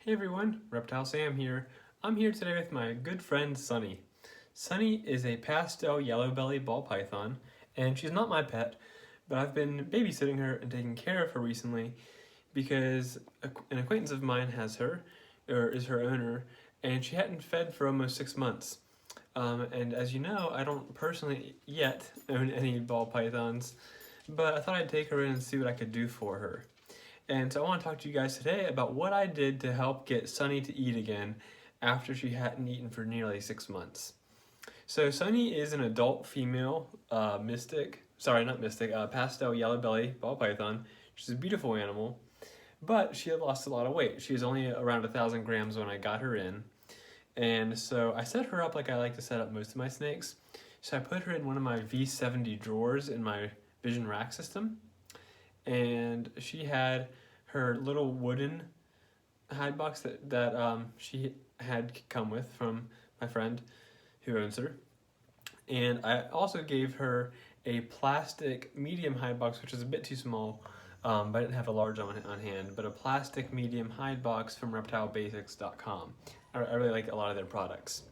Hey everyone, Reptile Sam here. I'm here today with my good friend Sunny. Sunny is a pastel yellow belly ball python, and she's not my pet, but I've been babysitting her and taking care of her recently because an acquaintance of mine has her, or is her owner, and she hadn't fed for almost 6 months. And as you know, I don't personally yet own any ball pythons, but I thought I'd take her in and see what I could do for her. And so I want to talk to you guys today about what I did to help get Sunny to eat again after she hadn't eaten for nearly 6 months. So Sunny is an adult female pastel yellow belly ball python. She's a beautiful animal, but she had lost a lot of weight. She was only around 1,000 grams when I got her in. And so I set her up like I like to set up most of my snakes. So I put her in one of my V70 drawers in my Vision rack system. And she had her little wooden hide box that she had come with from my friend who owns her. And I also gave her a plastic medium hide box, which is a bit too small, but I didn't have a large on hand, but a plastic medium hide box from reptilebasics.com. I really like a lot of their products.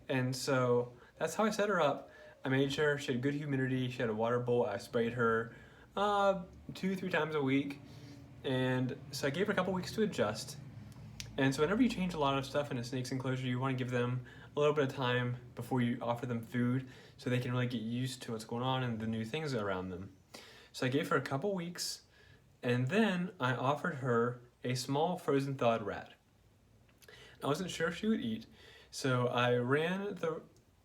And so that's how I set her up. I made sure she had good humidity, she had a water bowl, I sprayed her 2-3 times a week, and so I gave her a couple weeks to adjust. And so whenever you change a lot of stuff in a snake's enclosure, you want to give them a little bit of time before you offer them food so they can really get used to what's going on and the new things around them. So I gave her a couple weeks, and then I offered her a small frozen thawed rat. I wasn't sure if she would eat, so I ran the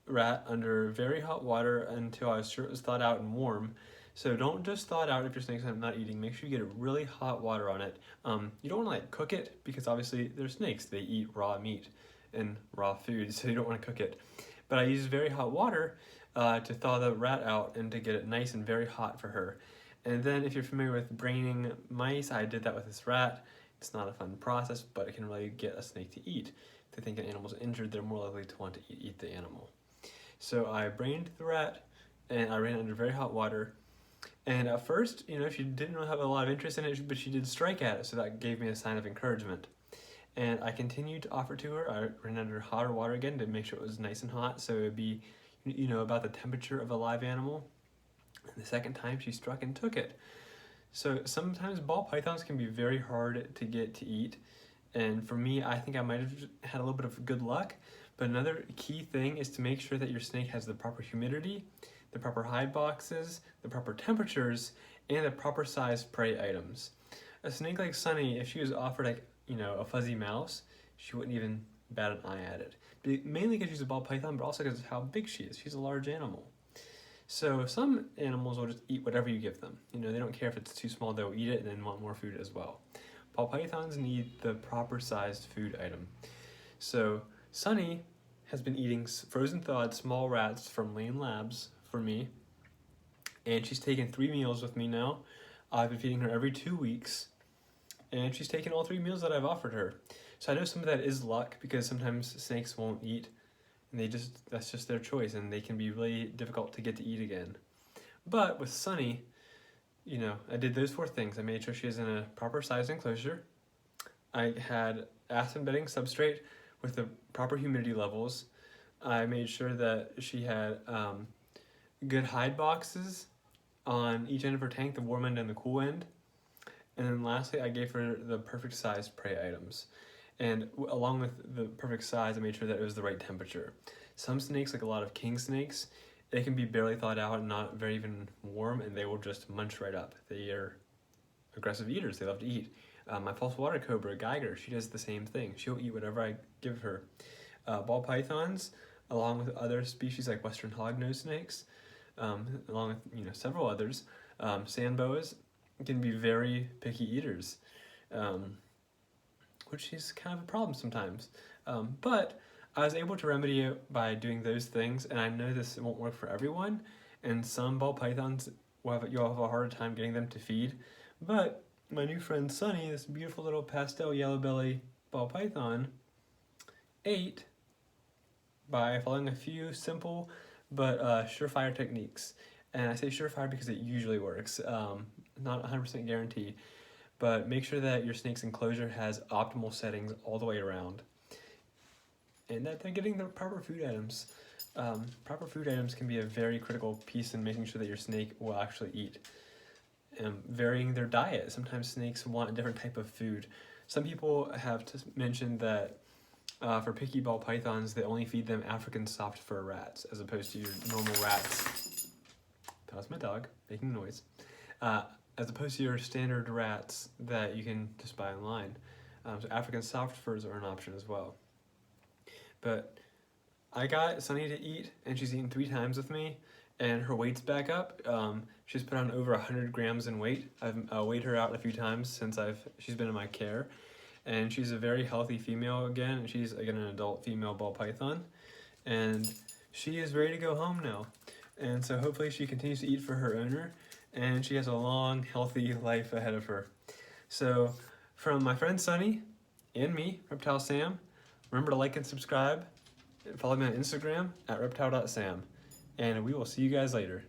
rat under very hot water until I was sure it was thawed out and warm. So don't just thaw it out if your snake's not eating. Make sure you get really hot water on it. You don't want to cook it because obviously they're snakes. They eat raw meat and raw food, so you don't want to cook it. But I used very hot water to thaw the rat out and to get it nice and very hot for her. And then if you're familiar with braining mice, I did that with this rat. It's not a fun process, but it can really get a snake to eat. If they think an animal's injured, they're more likely to want to eat the animal. So I brained the rat and I ran it under very hot water. And at first, she didn't really have a lot of interest in it, but she did strike at it, so that gave me a sign of encouragement. And I continued to offer to her. I ran under hotter water again to make sure it was nice and hot, so it would be, about the temperature of a live animal. And the second time, she struck and took it. So sometimes ball pythons can be very hard to get to eat. And for me, I think I might have had a little bit of good luck. But another key thing is to make sure that your snake has the proper humidity, the proper hide boxes, the proper temperatures, and the proper size prey items. A snake like Sunny, if she was offered a fuzzy mouse, she wouldn't even bat an eye at it. Mainly because she's a ball python, but also because of how big she is. She's a large animal. So some animals will just eat whatever you give them. They don't care if it's too small, they'll eat it and then want more food as well. Ball pythons need the proper sized food item. So Sunny has been eating frozen thawed small rats from Lane Labs for me, and she's taken 3 meals with me now. I've been feeding her every 2 weeks, and she's taken all 3 meals that I've offered her. So I know some of that is luck because sometimes snakes won't eat, and that's just their choice, and they can be really difficult to get to eat again. But with Sunny, I did those 4 things. I made sure she was in a proper size enclosure. I had aspen bedding substrate with the proper humidity levels. I made sure that she had good hide boxes on each end of her tank, the warm end and the cool end. And then lastly, I gave her the perfect size prey items. And along with the perfect size, I made sure that it was the right temperature. Some snakes, like a lot of king snakes, they can be barely thawed out and not very even warm, and they will just munch right up. They are aggressive eaters. They love to eat. My false water cobra, Geiger, she does the same thing. She'll eat whatever I give her. Ball pythons, along with other species like western hognose snakes, along with several others, sand boas can be very picky eaters, which is kind of a problem sometimes. But I was able to remedy it by doing those things, and I know this won't work for everyone, and some ball pythons you'll have a harder time getting them to feed. But my new friend Sunny, this beautiful little pastel yellow belly ball python, ate by following a few simple but surefire techniques. And I say surefire because it usually works, not 100% guarantee. but make sure that your snake's enclosure has optimal settings all the way around, and that they're getting the proper food items. Proper food items can be a very critical piece in making sure that your snake will actually eat. Varying their diet. Sometimes snakes want a different type of food. Some people have mentioned that for picky ball pythons, they only feed them African soft fur rats as opposed to your normal rats. That was my dog making noise. As opposed to your standard rats that you can just buy online. So African soft furs are an option as well. But I got Sunny to eat, and she's eaten 3 times with me, and her weight's back up. She's put on over 100 grams in weight. I've weighed her out a few times since she's been in my care, and she's a very healthy female again, and she's again an adult female ball python, and she is ready to go home now. And so hopefully she continues to eat for her owner, and she has a long, healthy life ahead of her. So from my friend Sunny and me, Reptile Sam, remember to like and subscribe. Follow me on Instagram at reptile.sam. And we will see you guys later.